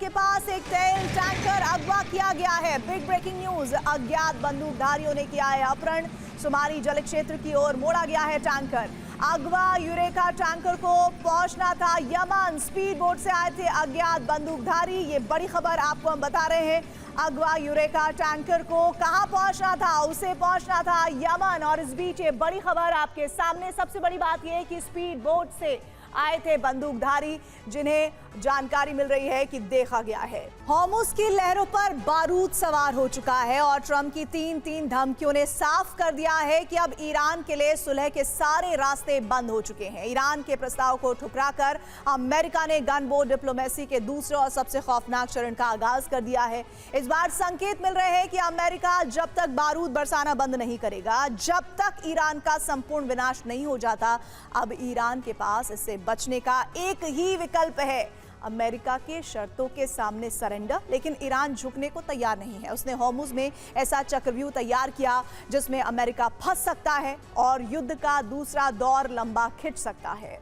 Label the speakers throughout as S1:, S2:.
S1: पास एक तेल टैंकर अगवा किया गया है। बिग ब्रेकिंग न्यूज, अज्ञात बंदूकधारियों ने किया है अपहरण। सुमारी जल क्षेत्र की ओर मोड़ा गया है टैंकर। अगवा यूरेका टैंकर को पहुंचना था यमन। स्पीड बोट से आए थे अज्ञात बंदूकधारी। ये बड़ी खबर आपको हम बता रहे हैं। अगवा यूरेका टैंकर को कहां पहुंचना था? उसे पहुंचना था यमन। और इस बीच ये बड़ी खबर आपके सामने। सबसे बड़ी बात यह है कि स्पीड बोट से आए थे बंदूकधारी, जिन्हें जानकारी मिल रही है कि देखा गया है। हॉर्मुज की लहरों पर बारूद सवार हो चुका है और ट्रंप की तीन धमकियों ने साफ कर दिया है कि अब ईरान के लिए सुलह के सारे रास्ते बंद हो चुके हैं। ईरान के प्रस्ताव को ठुकराकर अमेरिका ने गन बोर्ड डिप्लोमेसी के दूसरे और सबसे खौफनाक चरण का आगाज कर दिया है। इस बार संकेत मिल रहे हैं कि अमेरिका जब तक बारूद बरसाना बंद नहीं करेगा, जब तक ईरान का संपूर्ण विनाश नहीं हो जाता, अब ईरान के पास इससे बचने का एक ही विकल्प है, अमेरिका के शर्तों के सामने सरेंडर। लेकिन ईरान झुकने को तैयार नहीं है। उसने हॉर्मुज में ऐसा चक्रव्यूह तैयार किया जिसमें अमेरिका फंस सकता है और युद्ध का दूसरा दौर लंबा खिंच सकता है।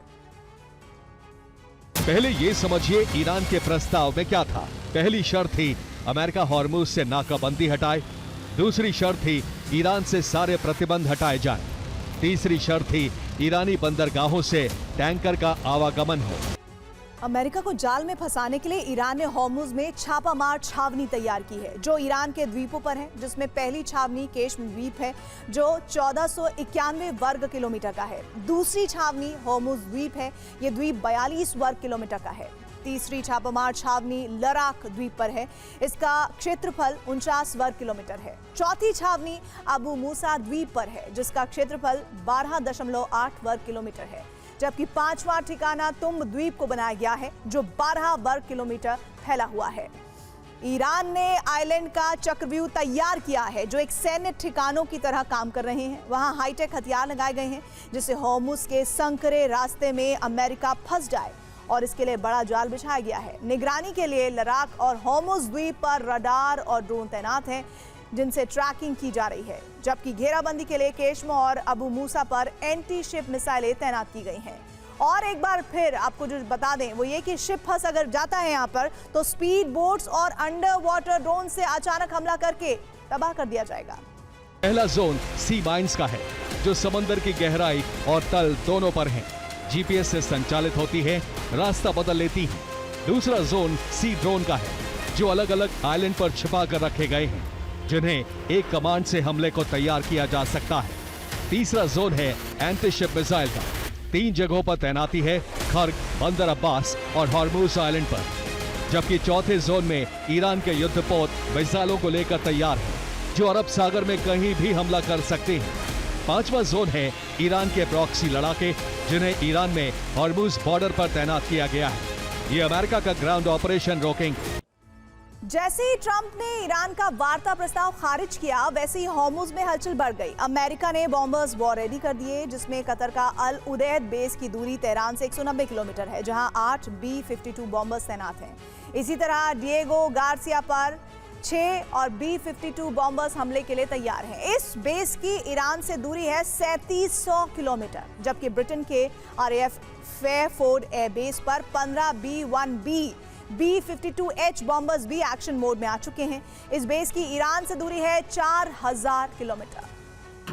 S2: पहले ये समझिए ईरान के प्रस्ताव में क्या था। पहली शर्त थी अमेरिका हॉर्मुज से नाकाबंदी हटाए। दूसरी शर्त थी ईरान से सारे प्रतिबंध हटाए जाएं। तीसरी शर्त थी ईरानी बंदरगाहों से टैंकर का आवागमन हो।
S1: अमेरिका को जाल में फंसाने के लिए ईरान ने हॉर्मुज में छापामार छावनी तैयार की है, जो ईरान के द्वीपों पर है, जिसमें पहली छावनी केश्म द्वीप है, जो 1491 वर्ग किलोमीटर का है। दूसरी छावनी हॉर्मुज द्वीप है, ये द्वीप 42 वर्ग किलोमीटर का है। तीसरी छापामार छावनी लराक द्वीप पर है, इसका क्षेत्रफल 49 वर्ग किलोमीटर है। चौथी छावनी अबू मूसा द्वीप पर है, जिसका क्षेत्रफल 12.8 वर्ग किलोमीटर है। जबकि पांचवा ठिकाना तुम द्वीप को बनाया गया है, जो 12 वर्ग किलोमीटर फैला हुआ है। ईरान ने आइलैंड का चक्रव्यूह तैयार किया है, जो एक सैन्य ठिकानों की तरह काम कर रहे हैं। वहां हाईटेक हथियार लगाए गए हैं, जिससे हॉर्मुज के संकरे रास्ते में अमेरिका फंस जाए, और इसके लिए बड़ा जाल बिछाया गया है। निगरानी के लिए लराक और हॉर्मुज द्वीप पर रडार और ड्रोन तैनात हैं, जिनसे ट्रैकिंग की जा रही है। जबकि घेराबंदी के लिए केश्म और अबू मूसा पर एंटी शिप मिसाइलें तैनात की गई हैं। और एक बार फिर आपको जो बता दें वो ये कि शिप फंस अगर जाता है यहाँ पर, तो स्पीड बोट्स और अंडर वाटर ड्रोन से अचानक हमला करके तबाह कर दिया जाएगा।
S2: पहला जोन सी माइंस का है, जो समंदर की गहराई और तल दोनों पर है। जीपीएस से संचालित होती है, रास्ता बदल लेती है। दूसरा जोन सी ड्रोन का है, जो अलग अलग आइलैंड पर छिपा कर रखे गए हैं, जिन्हें एक कमांड से हमले को तैयार किया जा सकता है। तीसरा जोन है एंटी शिप मिसाइल का। 3 जगहों पर तैनाती है, खर्ग, बंदर अब्बास और हॉर्मुज आइलैंड पर। जबकि चौथे जोन में ईरान के युद्धपोत मिसाइलों को लेकर तैयार है, जो अरब सागर में कहीं भी हमला कर सकते हैं। पांचवा जोन है ईरान के प्रॉक्सी लड़ाके, जिन्हें ईरान में हॉर्मुज बॉर्डर पर तैनात किया गया है। ये अमेरिका का ग्राउंड ऑपरेशन रोकेंगे।
S1: जैसे ही ट्रंप ने ईरान का वार्ता प्रस्ताव खारिज किया, वैसे ही हॉर्मुज में हलचल बढ़ गई। अमेरिका ने बॉम्बर्स वॉर रेडी कर दिए, जिसमें कतर का अल उदैद बेस की दूरी तेहरान से 190 किलोमीटर है, जहां 8 B-52 बॉम्बर्स तैनात हैं। इसी तरह डिएगो गार्सिया पर 6 और B-52 बॉम्बर्स हमले के लिए तैयार हैं। इस बेस की ईरान से दूरी है 3700 किलोमीटर, जबकि ब्रिटेन के RAF फेयरफोर्ड एयरबेस पर 15 B-1B B-52H बॉम्बर्स भी एक्शन मोड में आ चुके हैं। इस बेस की ईरान से दूरी है 4000 किलोमीटर।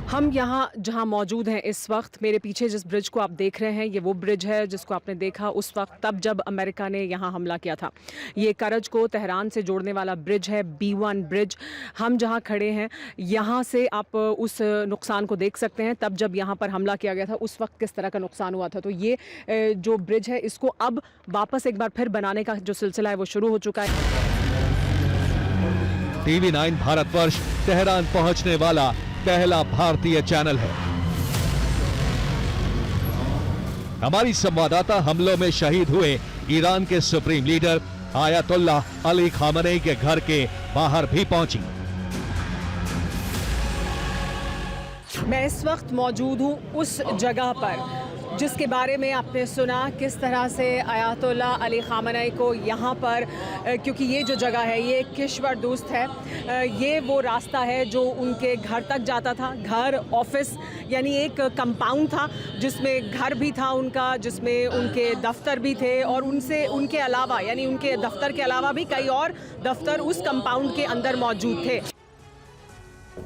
S3: हम यहाँ जहाँ मौजूद हैं इस वक्त, मेरे पीछे जिस ब्रिज को आप देख रहे हैं, ये वो ब्रिज है जिसको आपने देखा उस वक्त तब जब अमेरिका ने यहाँ हमला किया था। ये करज को तेहरान से जोड़ने वाला ब्रिज है, B1 ब्रिज। हम जहाँ खड़े हैं यहाँ से आप उस नुकसान को देख सकते हैं। तब जब यहाँ पर हमला किया गया था उस वक्त किस तरह का नुकसान हुआ था। तो ये जो ब्रिज है, इसको अब वापस एक बार फिर बनाने का जो सिलसिला है वो शुरू हो चुका है।
S2: TV9 भारतवर्ष तेहरान पहुंचने वाला पहला भारतीय चैनल है। हमारी संवाददाता हमलों में शहीद हुए ईरान के supreme leader Ayatollah Ali Khamenei के घर के बाहर भी पहुंची।
S3: मैं इस वक्त मौजूद हूँ उस जगह पर जिसके बारे में आपने सुना किस तरह से अयातुल्ला अली ख़ामेनी को यहाँ पर, क्योंकि ये जो जगह है ये किश्वर दोस्त है, ये वो रास्ता है जो उनके घर तक जाता था। घर, ऑफिस, यानी एक कंपाउंड था जिसमें घर भी था उनका, जिसमें उनके दफ्तर भी थे, और उनके अलावा, यानी उनके दफ्तर के अलावा भी कई और दफ्तर उस कंपाउंड के अंदर मौजूद थे।